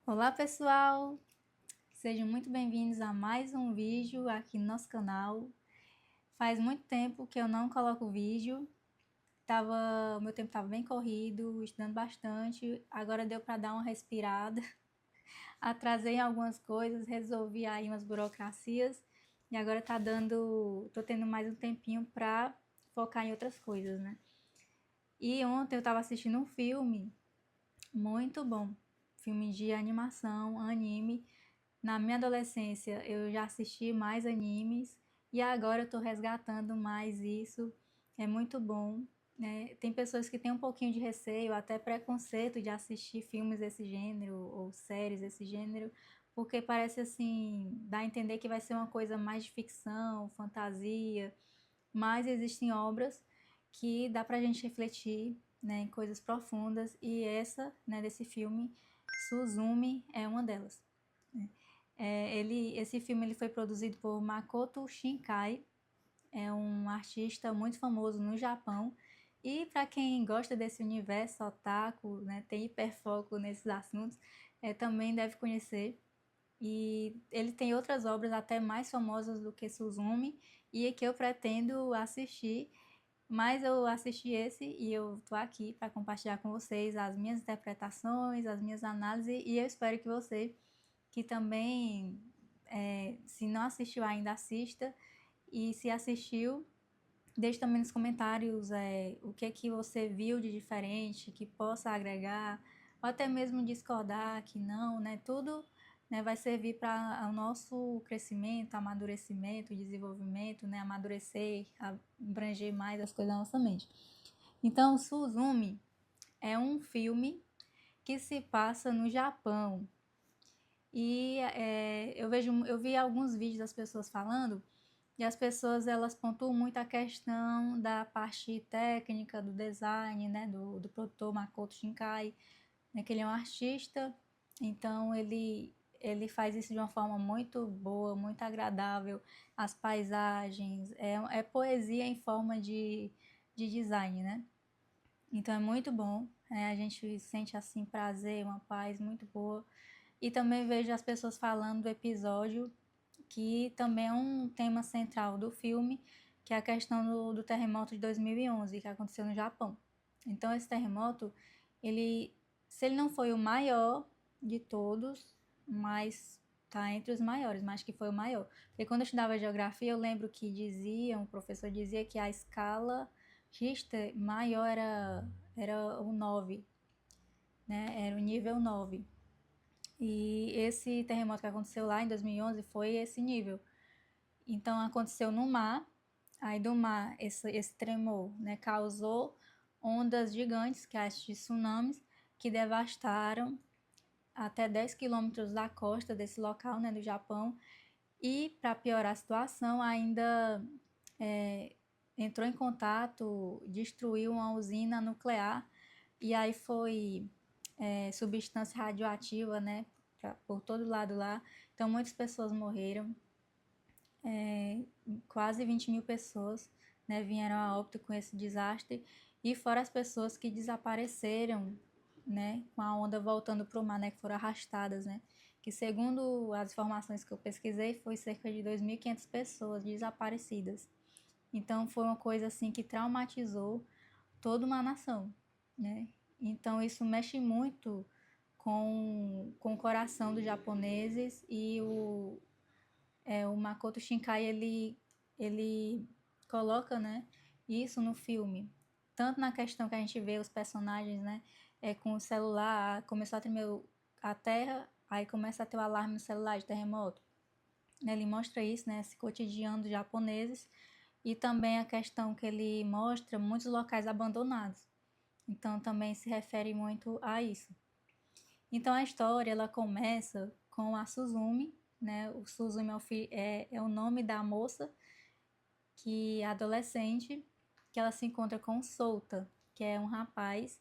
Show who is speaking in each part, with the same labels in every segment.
Speaker 1: Olá pessoal, sejam muito bem-vindos a mais um vídeo aqui no nosso canal. Faz muito tempo que eu não coloco vídeo, o meu tempo estava bem corrido, estudando bastante, agora deu para dar uma respirada. Atrasei em algumas coisas, resolvi aí umas burocracias e agora tô tendo mais um tempinho para focar em outras coisas, né? E ontem eu estava assistindo um filme muito bom, filme de animação, anime. Na minha adolescência eu já assisti mais animes e agora eu tô resgatando mais isso. É muito bom, né? Tem pessoas que têm um pouquinho de receio, até preconceito de assistir filmes desse gênero ou séries desse gênero, porque parece assim, dá a entender que vai ser uma coisa mais de ficção, fantasia, mas existem obras que dá pra gente refletir, né, em coisas profundas e essa, né, desse filme, Suzume é uma delas. Esse filme ele foi produzido por Makoto Shinkai, é um artista muito famoso no Japão. E para quem gosta desse universo otaku, né, tem hiperfoco nesses assuntos, também deve conhecer. E ele tem outras obras até mais famosas do que Suzume e que eu pretendo assistir, mas eu assisti esse e eu tô aqui para compartilhar com vocês as minhas interpretações, as minhas análises e eu espero que você que também, se não assistiu ainda, assista. E se assistiu, deixe também nos comentários o que é que você viu de diferente, que possa agregar, ou até mesmo discordar, que não, né? Tudo, né, vai servir para o nosso crescimento, amadurecimento, desenvolvimento, né? Amadurecer, abranger mais as coisas da nossa mente. Então, Suzume é um filme que se passa no Japão. E eu vi alguns vídeos das pessoas falando, e as pessoas elas pontuam muito a questão da parte técnica, do design, né, do produtor Makoto Shinkai, né, que ele é um artista, então ele faz isso de uma forma muito boa, muito agradável, as paisagens, é poesia em forma de design, né? Então é muito bom, a gente sente assim prazer, uma paz muito boa. E também vejo as pessoas falando do episódio, que também é um tema central do filme, que é a questão do terremoto de 2011, que aconteceu no Japão. Então, esse terremoto, se ele não foi o maior de todos, mas tá entre os maiores, mas que foi o maior. Porque quando eu estudava geografia, eu lembro que o professor dizia que a escala Richter maior era o 9, né? Era o nível 9. E esse terremoto que aconteceu lá em 2011 foi esse nível. Então aconteceu no mar, aí do mar esse tremor, né, causou ondas gigantes, que é as de tsunamis, que devastaram até 10 quilômetros da costa desse local, né, do Japão. E para piorar a situação, ainda entrou em contato, destruiu uma usina nuclear e aí foi substância radioativa, né, por todo lado lá. Então muitas pessoas morreram, quase 20 mil pessoas, né, vieram a óbito com esse desastre, e fora as pessoas que desapareceram, né, com a onda voltando para o mar, né, que foram arrastadas, né, que segundo as informações que eu pesquisei, foi cerca de 2.500 pessoas desaparecidas. Então foi uma coisa assim que traumatizou toda uma nação, né? Então isso mexe muito com o coração dos japoneses e o Makoto Shinkai ele coloca, né, isso no filme, tanto na questão que a gente vê os personagens, né, com o celular, começou a tremer a terra, aí começa a ter o alarme no celular de terremoto. Ele mostra isso, né, esse cotidiano dos japoneses, e também a questão que ele mostra muitos locais abandonados. Então também se refere muito a isso. Então a história ela começa com a Suzume, né? O Suzume é o nome da moça que é adolescente, que ela se encontra com o Souta, que é um rapaz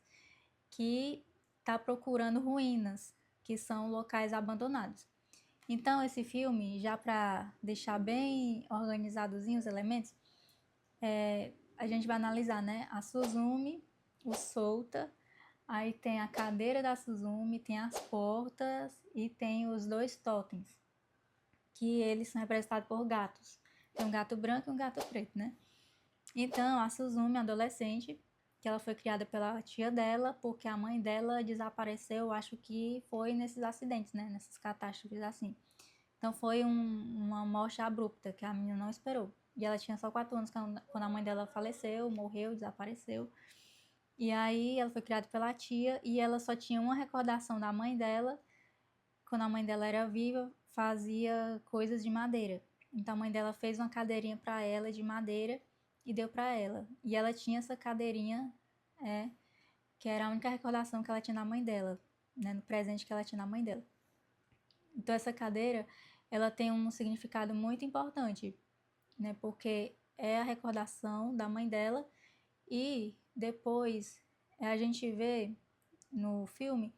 Speaker 1: que está procurando ruínas, que são locais abandonados. Então esse filme, já para deixar bem organizadozinho os elementos, a gente vai analisar, né? A Suzume, o Souta, Aí tem a cadeira da Suzumi, tem as portas e tem os 2 totens, que eles são representados por gatos. Tem um gato branco e um gato preto, né? Então, a Suzumi, adolescente, que ela foi criada pela tia dela, porque a mãe dela desapareceu, acho que foi nesses acidentes, né? Nessas catástrofes assim. Então foi uma morte abrupta, que a menina não esperou. E ela tinha só 4 anos quando a mãe dela faleceu, morreu, desapareceu. E aí ela foi criada pela tia e ela só tinha uma recordação da mãe dela. Quando a mãe dela era viva, fazia coisas de madeira. Então a mãe dela fez uma cadeirinha para ela de madeira e deu para ela. E ela tinha essa cadeirinha, que era a única recordação que ela tinha da mãe dela, né, no presente que ela tinha da mãe dela. Então essa cadeira, ela tem um significado muito importante, né, porque é a recordação da mãe dela e depois a gente vê no filme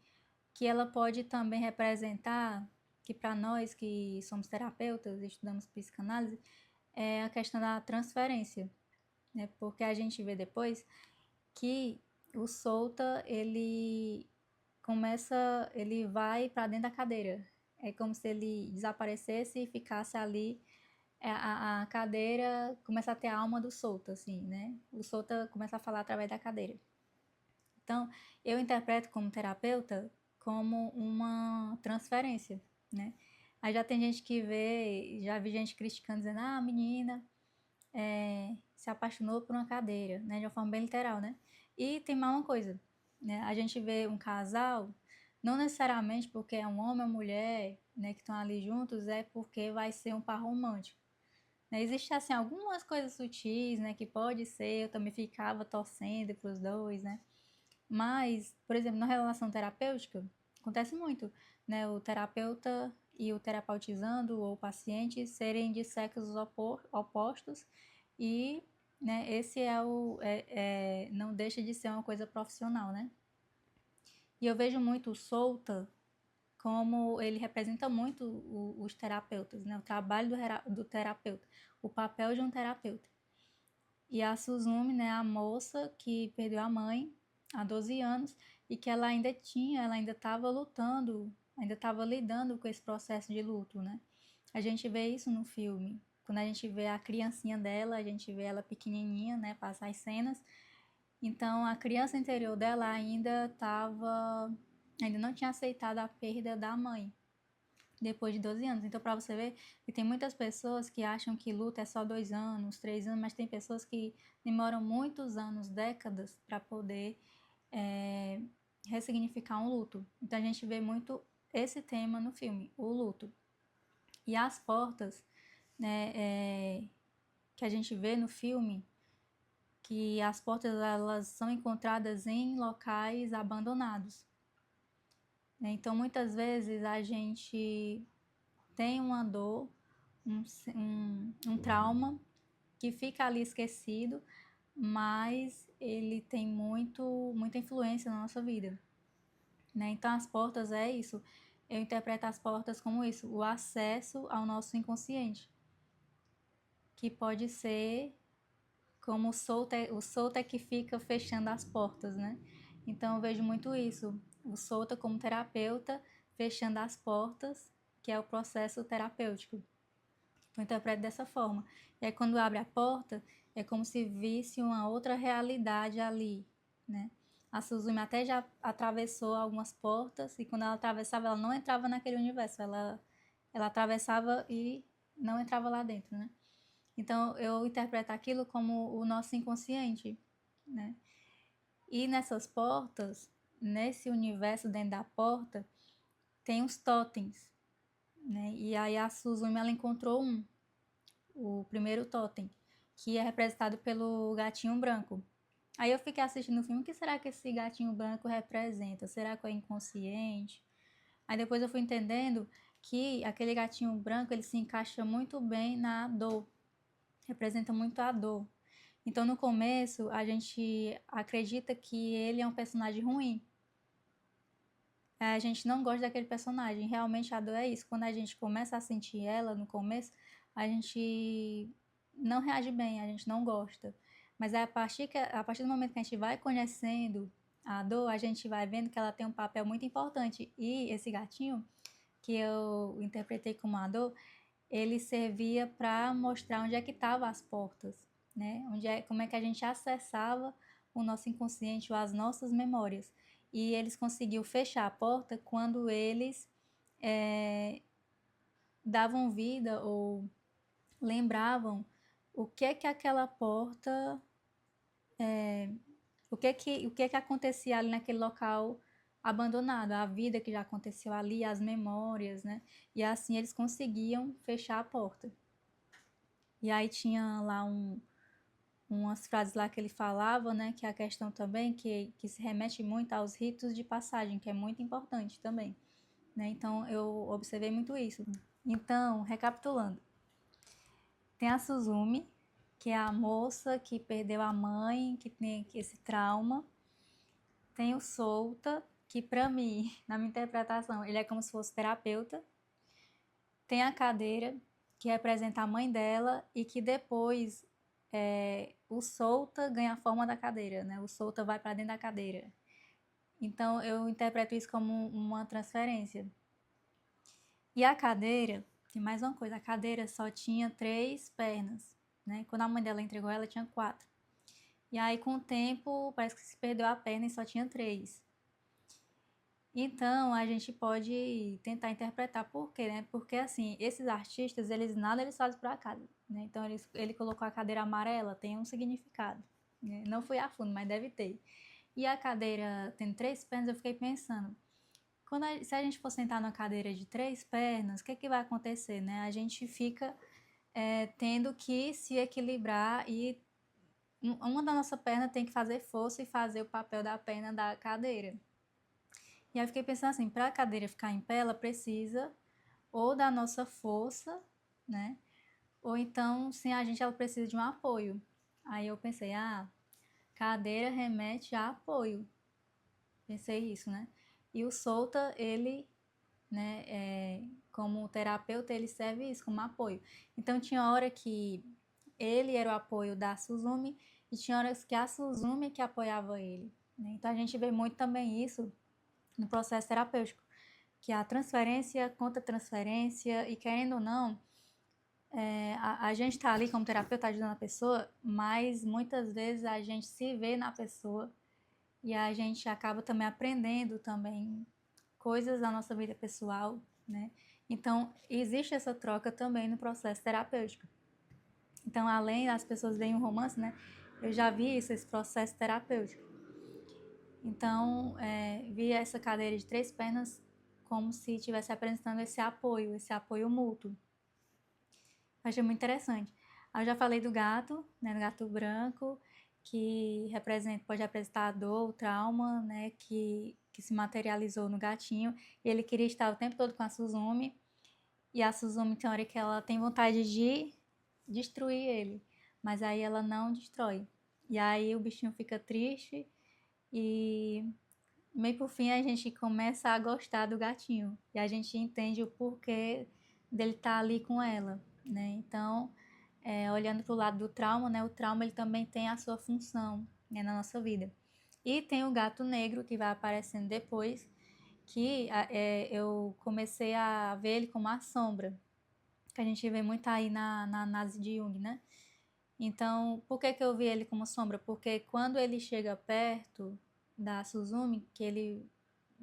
Speaker 1: que ela pode também representar, que para nós que somos terapeutas, estudamos psicanálise, é a questão da transferência, né? Porque a gente vê depois que o Solta, ele vai para dentro da cadeira. É como se ele desaparecesse e ficasse ali. A cadeira começa a ter a alma do Solta, assim, né? O Solta começa a falar através da cadeira. Então, eu interpreto como terapeuta como uma transferência, né? Aí já tem gente que vê, já vi gente criticando, dizendo, a menina se apaixonou por uma cadeira, né? De uma forma bem literal, né? E tem mais uma coisa, né? A gente vê um casal, não necessariamente porque é um homem ou mulher, né, que estão ali juntos, é porque vai ser um par romântico. Né? Existe, assim, algumas coisas sutis, né, que pode ser, eu também ficava torcendo para os dois, né? Mas, por exemplo, na relação terapêutica, acontece muito, né? O terapeuta e o terapeutizando ou o paciente serem de sexos opostos e, né, esse não deixa de ser uma coisa profissional, né? E eu vejo muito o Solta como ele representa muito os terapeutas, né? O trabalho do terapeuta, o papel de um terapeuta. E a Suzumi, né, a moça que perdeu a mãe há 12 anos e que ela ainda estava lutando, ainda estava lidando com esse processo de luto, né? A gente vê isso no filme. Quando a gente vê a criancinha dela, a gente vê ela pequenininha, né, passar as cenas. Então, a criança interior dela ainda não tinha aceitado a perda da mãe depois de 12 anos. Então, para você ver, que tem muitas pessoas que acham que luta é só 2 anos, 3 anos, mas tem pessoas que demoram muitos anos, décadas, para poder ressignificar um luto. Então, a gente vê muito esse tema no filme, o luto. E as portas, né, que a gente vê no filme, que as portas elas são encontradas em locais abandonados. Então, muitas vezes a gente tem uma dor, um trauma que fica ali esquecido, mas ele tem muita influência na nossa vida, né? Então as portas é isso. Eu interpreto as portas como isso, o acesso ao nosso inconsciente, que pode ser como o solta é que fica fechando as portas, né? Então eu vejo muito isso, o solta como terapeuta fechando as portas, que é o processo terapêutico. Eu interpreto dessa forma. E aí quando abre a porta, é como se visse uma outra realidade ali, né? A Suzumi até já atravessou algumas portas e quando ela atravessava, ela não entrava naquele universo, ela atravessava e não entrava lá dentro, né? Então eu interpreto aquilo como o nosso inconsciente, né? E nessas portas, nesse universo dentro da porta, tem os totens, né? E aí a Suzumi ela encontrou o primeiro totem, que é representado pelo gatinho branco. Aí eu fiquei assistindo o filme, o que será que esse gatinho branco representa? Será que é inconsciente? Aí depois eu fui entendendo que aquele gatinho branco, ele se encaixa muito bem na dor, representa muito a dor. Então no começo a gente acredita que ele é um personagem ruim. A gente não gosta daquele personagem, realmente a dor é isso. Quando a gente começa a sentir ela no começo, a gente não reage bem, a gente não gosta. Mas é a partir do momento que a gente vai conhecendo a dor, a gente vai vendo que ela tem um papel muito importante. E esse gatinho, que eu interpretei como a dor, ele servia para mostrar onde é que estavam as portas, né? Como é que a gente acessava o nosso inconsciente ou as nossas memórias. E eles conseguiam fechar a porta quando eles davam vida ou lembravam o que é que aquela porta, o que é que acontecia ali naquele local abandonado, a vida que já aconteceu ali, as memórias, né? E assim eles conseguiam fechar a porta. E aí tinha lá umas frases lá que ele falava, né? Que é a questão também que se remete muito aos ritos de passagem, que é muito importante também, né? Então eu observei muito isso. Então, recapitulando, tem a Suzumi, que é a moça que perdeu a mãe, que tem esse trauma. Tem o Souta, que para mim, na minha interpretação, ele é como se fosse terapeuta. Tem a Cadeira, que representa a mãe dela e que depois o Souta ganha a forma da cadeira, né? O Souta vai para dentro da cadeira. Então eu interpreto isso como uma transferência. E a cadeira, tem mais uma coisa, a cadeira só tinha 3 pernas, né? Quando a mãe dela entregou ela, tinha 4. E aí com o tempo parece que se perdeu a perna e só tinha 3. Então a gente pode tentar interpretar por quê, né? Porque assim, esses artistas, nada eles fazem por acaso, né? Então ele colocou a cadeira amarela, tem um significado, né? Não fui a fundo, mas deve ter. E a cadeira tendo 3 pernas, eu fiquei pensando, se a gente for sentar numa cadeira de 3 pernas, o que é que vai acontecer, né? A gente fica tendo que se equilibrar e uma da nossa perna tem que fazer força e fazer o papel da perna da cadeira. E aí eu fiquei pensando assim, para a cadeira ficar em pé, ela precisa ou da nossa força, né? Ou então, sem a gente, ela precisa de um apoio. Aí eu pensei, cadeira remete a apoio. Pensei isso, né? E o Souta, ele, né, como terapeuta, ele serve isso como apoio. Então tinha hora que ele era o apoio da Suzumi e tinha horas que a Suzumi que apoiava ele, né? Então a gente vê muito também isso no processo terapêutico, que a transferência contra transferência, e querendo ou não, a gente está ali como terapeuta ajudando a pessoa, mas muitas vezes a gente se vê na pessoa e a gente acaba também aprendendo também coisas da nossa vida pessoal, né? Então, existe essa troca também no processo terapêutico. Então, além das pessoas verem um romance, né? Eu já vi isso, esse processo terapêutico. Então, vi essa cadeira de 3 pernas como se estivesse apresentando esse apoio mútuo. Achei muito interessante. Eu já falei do gato, né, do gato branco, que pode representar a dor, o trauma, né, que se materializou no gatinho. E ele queria estar o tempo todo com a Suzumi. E a Suzumi tem hora que ela tem vontade de destruir ele, mas aí ela não destrói. E aí o bichinho fica triste e meio por fim a gente começa a gostar do gatinho e a gente entende o porquê dele estar ali com ela, né? Então, olhando para o lado do trauma, né? O trauma ele também tem a sua função, né, na nossa vida. E tem o gato negro que vai aparecendo depois, que eu comecei a ver ele como a sombra, que a gente vê muito aí na análise de Jung, né? Então, por que eu vi ele como sombra? Porque quando ele chega perto da Suzumi, que ele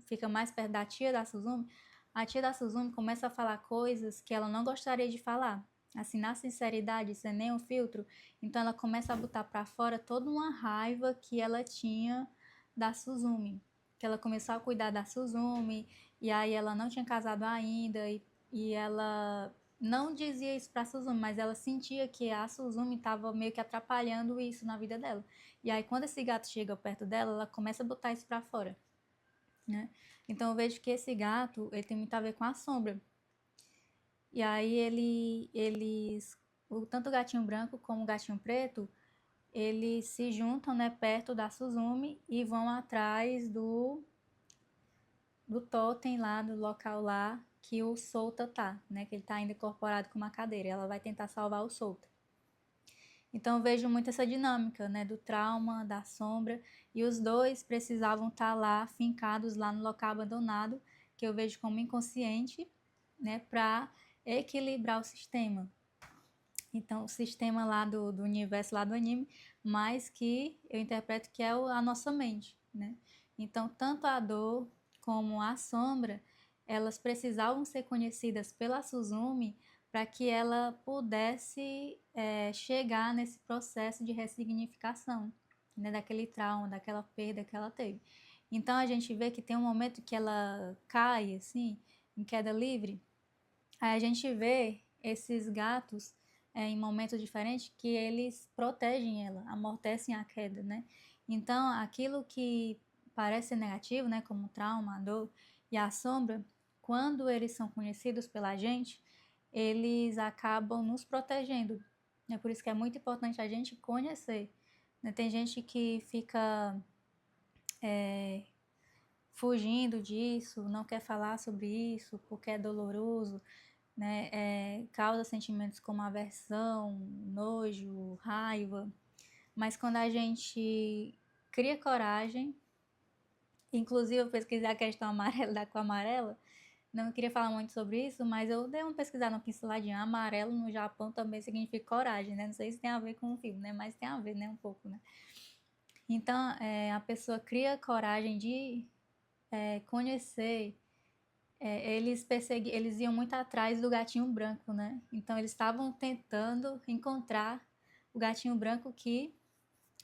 Speaker 1: fica mais perto da tia da Suzumi, a tia da Suzumi começa a falar coisas que ela não gostaria de falar. Assim, na sinceridade, sem nenhum filtro. Então, ela começa a botar para fora toda uma raiva que ela tinha da Suzumi. Que ela começou a cuidar da Suzumi, e aí ela não tinha casado ainda, e ela não dizia isso pra Suzumi, mas ela sentia que a Suzumi estava meio que atrapalhando isso na vida dela. E aí, quando esse gato chega perto dela, ela começa a botar isso pra fora, né? Então, eu vejo que esse gato, ele tem muito a ver com a sombra. E aí, tanto o gatinho branco como o gatinho preto, eles se juntam, né, perto da Suzumi e vão atrás do totem lá, do local lá que o Souta tá, né? Que ele tá ainda incorporado com uma cadeira. Ela vai tentar salvar o Souta. Então eu vejo muito essa dinâmica, né, do trauma, da sombra, e os dois precisavam estar lá, fincados lá no local abandonado, que eu vejo como inconsciente, né, para equilibrar o sistema. Então, o sistema lá do universo, lá do anime, mas que eu interpreto que é a nossa mente, né? Então, tanto a dor como a sombra, elas precisavam ser conhecidas pela Suzumi para que ela pudesse chegar nesse processo de ressignificação, né? Daquele trauma, daquela perda que ela teve. Então, a gente vê que tem um momento que ela cai, assim, em queda livre, aí a gente vê esses gatos em momentos diferentes que eles protegem ela, amortecem a queda, né? Então, aquilo que parece negativo, né, como trauma, a dor e a sombra, quando eles são conhecidos pela gente, eles acabam nos protegendo. É por isso que é muito importante a gente conhecer, né? Tem gente que fica fugindo disso, não quer falar sobre isso porque é doloroso, né? Causa sentimentos como aversão, nojo, raiva. Mas quando a gente cria coragem, inclusive eu pesquisei a questão amarela da cor amarela, não queria falar muito sobre isso, mas eu dei uma pesquisada, uma pinceladinha. Amarelo no Japão também significa coragem, né? Não sei se tem a ver com o filme, né? Mas tem a ver, né? Um pouco, né? Então, a pessoa cria coragem de conhecer. Eles iam muito atrás do gatinho branco, né? Então eles estavam tentando encontrar o gatinho branco que,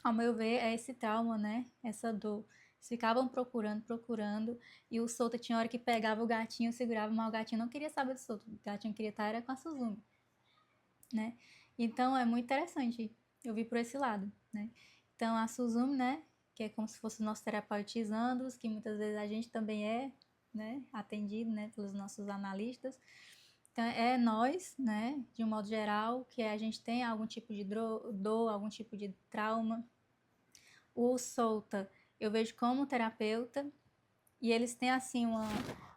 Speaker 1: ao meu ver, é esse trauma, né? Essa dor. Eles ficavam procurando, procurando, e o Souta tinha hora que pegava o gatinho, segurava, mas o gatinho não queria saber do Souta. O gatinho queria estar era com a Suzumi, né? Então é muito interessante. Eu vi por esse lado, né? Então a Suzumi, né? Que é como se fosse o nosso terapeutizando, que muitas vezes a gente também é, né? Atendido, né? Pelos nossos analistas. Então é nós, né? De um modo geral, que a gente tem algum tipo de dor, algum tipo de trauma. O Solta eu vejo como terapeuta e eles têm assim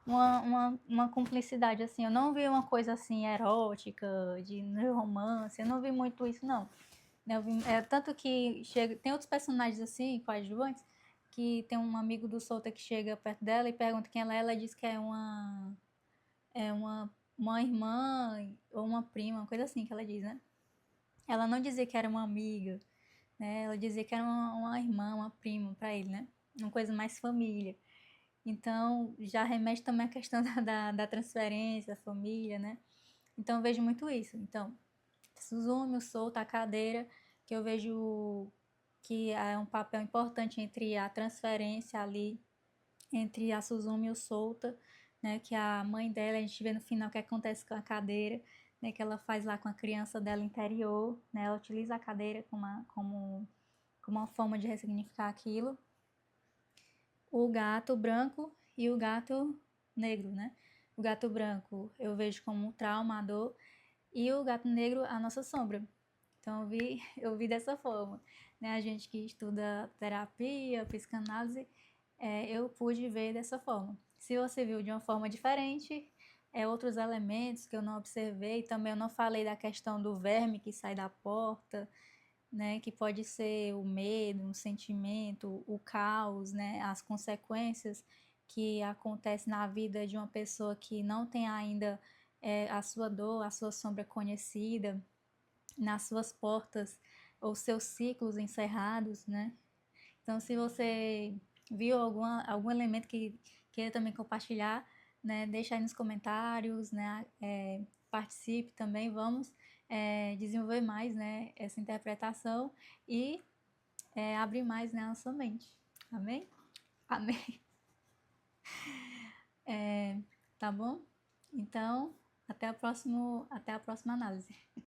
Speaker 1: uma cumplicidade assim. Eu não vi uma coisa assim erótica, de romance, eu não vi muito isso não. Eu vi, tanto que chega, tem outros personagens assim, coadjuvantes, que tem um amigo do Solta que chega perto dela e pergunta quem ela diz que é uma irmã ou uma prima, uma coisa assim que ela diz, né? Ela não dizia que era uma amiga, né? Ela dizia que era uma irmã, uma prima para ele, né? Uma coisa mais família. Então, já remete também à questão da transferência, da família, né? Então, eu vejo muito isso. Então, Suzumi, o Solta, a cadeira, que eu vejo que é um papel importante entre a transferência ali, entre a Suzumi e o Solta, né? Que a mãe dela, a gente vê no final o que acontece com a cadeira, né? Que ela faz lá com a criança dela interior, né? Ela utiliza a cadeira como uma forma de ressignificar aquilo. O gato branco e o gato negro, né? O gato branco eu vejo como um trauma, a dor, e o gato negro a nossa sombra. Então eu vi dessa forma, né? A gente que estuda terapia, psicanálise, eu pude ver dessa forma. Se você viu de uma forma diferente, outros elementos que eu não observei, também eu não falei da questão do verme que sai da porta, né, que pode ser o medo, o sentimento, o caos, né, as consequências que acontecem na vida de uma pessoa que não tem ainda a sua dor, a sua sombra conhecida, nas suas portas ou seus ciclos encerrados, né? Então, se você viu algum elemento que queira também compartilhar, né, deixa aí nos comentários, né, participe também, vamos desenvolver mais, né, essa interpretação e abrir mais, né, a sua mente. Amém? Amém. Tá bom? Então, até a próxima análise.